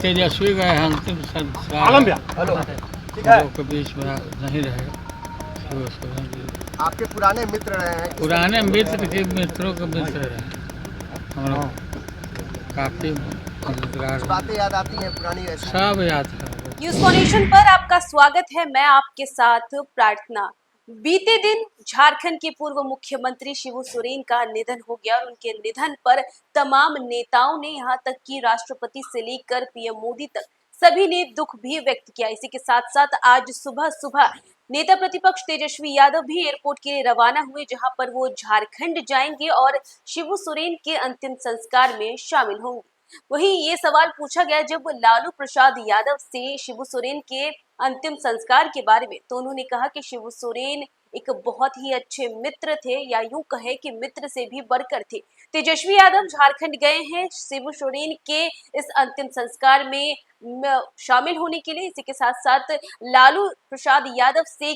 तेजस्वी गए हैं अंतिम संस्कार आलम भैया हेलो ठीक है। लोगों के बीच में नहीं रहे शिव सोरेन जी। आपके पुराने मित्र रहे हैं। पुराने मित्र के मित्रों के मित्र रहे हम लोग, काफी मददगार बातें याद आती हैं पुरानी ऐसी। सब याद है। न्यूज़ फॉर नेशन पर आपका स्वागत है। मैं आपके साथ प्रार्थना। बीते दिन झारखंड के पूर्व मुख्यमंत्री शिबू सोरेन का निधन हो गया और उनके निधन पर तमाम नेताओं ने, यहां तक कि राष्ट्रपति से लेकर पीएम मोदी तक सभी ने दुख भी व्यक्त किया। इसी के साथ साथ आज सुबह सुबह नेता प्रतिपक्ष तेजस्वी यादव भी एयरपोर्ट के लिए रवाना हुए, जहां पर वो झारखंड जाएंगे और शिबू सोरेन के अंतिम संस्कार में शामिल होंगे। वहीं ये सवाल पूछा गया जब लालू प्रसाद यादव से शिबू सोरेन के अंतिम संस्कार के बारे में, तो उन्होंने कहा कि शिबू सोरेन एक बहुत ही अच्छे मित्र थे, या यूं कहे कि मित्र से भी बढ़कर थे। तेजस्वी यादव झारखंड गए हैं शिबू सोरेन के इस अंतिम संस्कार में शामिल होने के लिए। इसी के साथ साथ लालू प्रसाद यादव से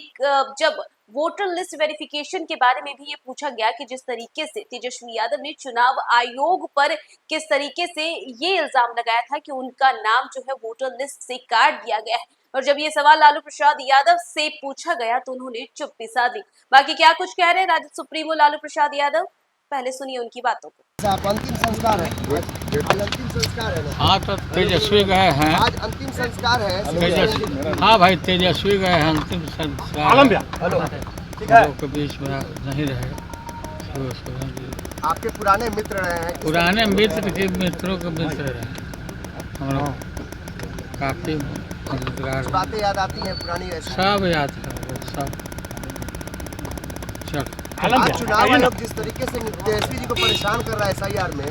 जब वोटर लिस्ट वेरिफिकेशन के बारे में भी ये पूछा गया कि जिस तरीके से तेजस्वी यादव ने चुनाव आयोग पर किस तरीके से ये इल्जाम लगाया था कि उनका नाम जो है वोटर लिस्ट से काट दिया गया है, और जब ये सवाल लालू प्रसाद यादव से पूछा गया तो उन्होंने चुप्पी साध दी। बाकी क्या कुछ कह रहे हैं राजद सुप्रीमो लालू प्रसाद यादव, पहले सुनिए उनकी बातों को। अंतिम संस्कार है, अंतिम संस्कार है ना? हाँ, तो तेजस्वी गए हैं आज अंतिम संस्कार है। तेजस्वी। हाँ भाई, तेजस्वी गए हैं अंतिम संस्कार आलम भैया हेलो ठीक है। लोगों के बीच में नहीं रहे शिव सोरेन जी। आपके पुराने मित्र रहे हैं। पुराने मित्र के मित्रों के मित्र रहे हम लोग, काफी मददगार। बातें याद आती हैं पुरानी ऐसी। सब याद है सब। चल आज चुनाव आयोग जिस तरीके से तेजस्वी जी को परेशान कर रहा है SIR में,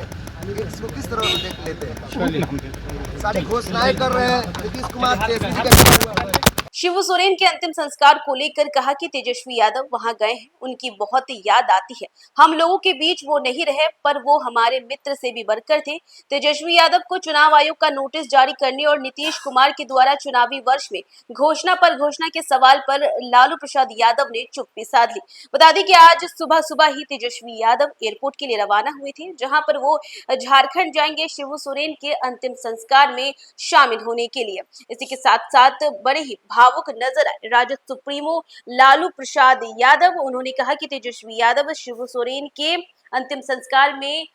इसको किस तरह से देख लेते हैं? चलिए। सारी घोषणाएं कर रहे हैं नीतीश कुमार तेजस्वी जी का। शिबू सोरेन के अंतिम संस्कार को लेकर कहा कि तेजस्वी यादव वहां गए हैं, उनकी बहुत याद आती है। हम लोगों के बीच वो नहीं रहे, पर वो हमारे मित्र से भी बढ़कर थे। तेजस्वी यादव को चुनाव आयोग का नोटिस जारी करने और नीतीश कुमार के द्वारा चुनावी वर्ष में घोषणा पर घोषणा के सवाल पर लालू प्रसाद यादव ने चुप्पी साध ली। बता दें कि आज सुबह सुबह ही तेजस्वी यादव एयरपोर्ट के लिए रवाना हुए थे, जहां पर वो झारखंड जाएंगे शिबू सोरेन के अंतिम संस्कार में शामिल होने के लिए। इसी के साथ साथ बड़े ही भावुक नजर आए राजद सुप्रीमो लालू प्रसाद यादव। उन्होंने कहा कि तेजस्वी यादव शिबू सोरेन के अंतिम संस्कार में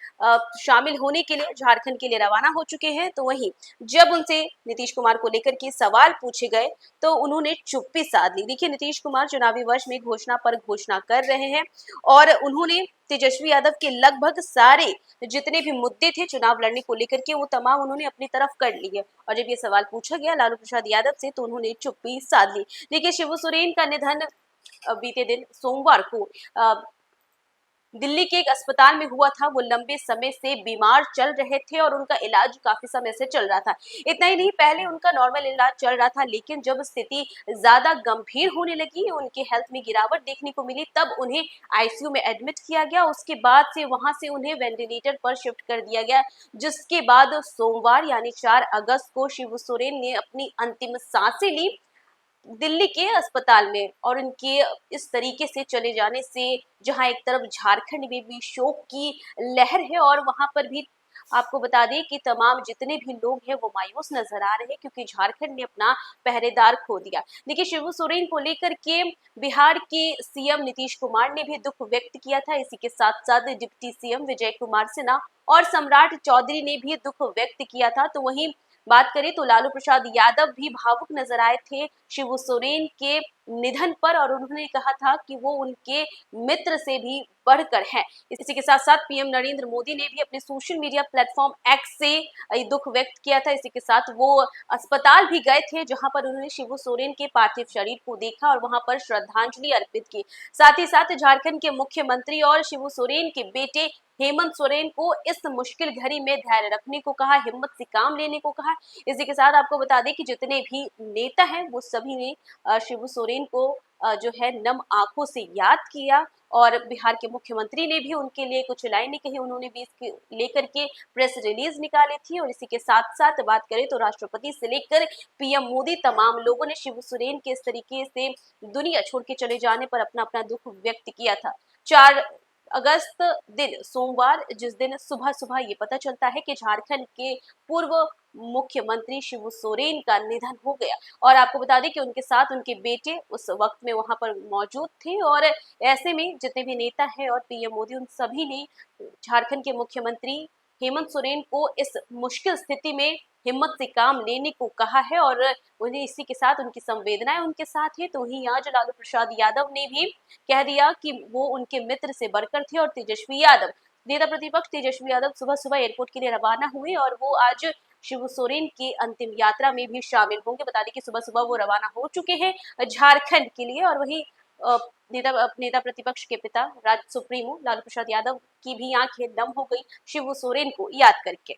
शामिल होने के लिए झारखंड के लिए रवाना हो चुके हैं। तो वहीं जब उनसे नीतीश कुमार को लेकर के सवाल पूछे गए तो उन्होंने चुप्पी साध ली। देखिए, नीतीश कुमार चुनावी वर्ष में घोषणा पर घोषणा कर रहे हैं और उन्होंने तेजस्वी यादव के लगभग सारे जितने भी मुद्दे थे चुनाव लड़ने को लेकर के, वो तमाम उन्होंने अपनी तरफ कर लिए। और जब ये सवाल पूछा गया लालू प्रसाद यादव से तो उन्होंने चुप्पी साध ली। देखिए, शिबू सोरेन का निधन बीते दिन सोमवार को दिल्ली के एक अस्पताल में हुआ था। वो लंबे समय से बीमार चल रहे थे और उनका इलाज काफी समय से चल रहा था। इतना ही नहीं, पहले उनका नॉर्मल इलाज चल रहा था, लेकिन जब स्थिति ज्यादा गंभीर होने लगी, उनके हेल्थ में गिरावट देखने को मिली, तब उन्हें आईसीयू में एडमिट किया गया। उसके बाद से वहां से उन्हें वेंटिलेटर पर शिफ्ट कर दिया गया, जिसके बाद सोमवार यानी 4 अगस्त को शिबू सोरेन ने अपनी अंतिम सांसें ली दिल्ली के अस्पताल में। और उनके इस तरीके से चले जाने से जहां एक तरफ झारखंड में भी शोक की लहर है, और वहां पर भी आपको बता दें कि तमाम जितने भी लोग हैं वो मायूस नजर आ रहे हैं, क्योंकि झारखंड ने अपना पहरेदार खो दिया। देखिए, शिबू सोरेन को लेकर के बिहार के सीएम नीतीश कुमार ने भी दुख व्यक्त किया था। इसी के साथ साथ डिप्टी सीएम विजय कुमार सिन्हा और सम्राट चौधरी ने भी दुख व्यक्त किया था। तो वहीं बात करें तो लालू प्रसाद यादव भी भावुक नजर आए थे शिबू सोरेन के निधन पर, और उन्होंने कहा था कि वो उनके मित्र से भी बढ़कर हैं। इसी के साथ साथ पीएम नरेंद्र मोदी ने भी अपने सोशल मीडिया प्लेटफॉर्म एक्स से दुख व्यक्त किया था। इसी के साथ वो अस्पताल भी गए थे, जहां पर उन्होंने शिबू सोरेन के पार्थिव शरीर को देखा और वहां पर श्रद्धांजलि अर्पित की। साथ ही साथ झारखंड के मुख्यमंत्री और शिबू सोरेन के बेटे हेमंत सोरेन को इस मुश्किल घड़ी में धैर्य रखने को कहा, हिम्मत से काम लेने को कहा। इसी के साथ आपको बता दें कि जितने भी नेता हैं वो सभी ने शिबू सोरेन को जो है नम आंखों से याद किया, और बिहार के मुख्यमंत्री ने भी उनके लिए कुछ लाइनें कही। उन्होंने भी इसके लेकर के प्रेस रिलीज निकाली थी। और इसी के साथ साथ बात करें तो राष्ट्रपति से लेकर पीएम मोदी, तमाम लोगों ने शिबू सोरेन के इस तरीके से दुनिया छोड़ के चले जाने पर अपना अपना दुख व्यक्त किया था। 4 अगस्त दिन सोमवार, जिस दिन सुबह सुबह ये पता चलता है कि झारखंड के पूर्व मुख्यमंत्री शिबू सोरेन का निधन हो गया। और आपको बता दें कि उनके साथ उनके बेटे उस वक्त में वहां पर मौजूद थे। और ऐसे में जितने भी नेता हैं और पीएम मोदी, उन सभी ने झारखंड के मुख्यमंत्री हेमंत सोरेन को इस मुश्किल स्थिति में हिम्मत से काम लेने को कहा है। और उन्हें इसी के साथ उनकी संवेदनाएं उनके साथ है। तो वहीं आज लालू प्रसाद यादव ने भी कह दिया कि वो उनके मित्र से बढ़कर थे। और तेजस्वी यादव, नेता प्रतिपक्ष तेजस्वी यादव सुबह सुबह एयरपोर्ट के लिए रवाना हुए और वो आज शिबू सोरेन की अंतिम यात्रा में भी शामिल होंगे। बता दें कि सुबह सुबह वो रवाना हो चुके हैं झारखंड के लिए। और वही नेता प्रतिपक्ष के पिता राज सुप्रीमो लालू प्रसाद यादव की भी आंखें नम हो गई शिबू सोरेन को याद करके।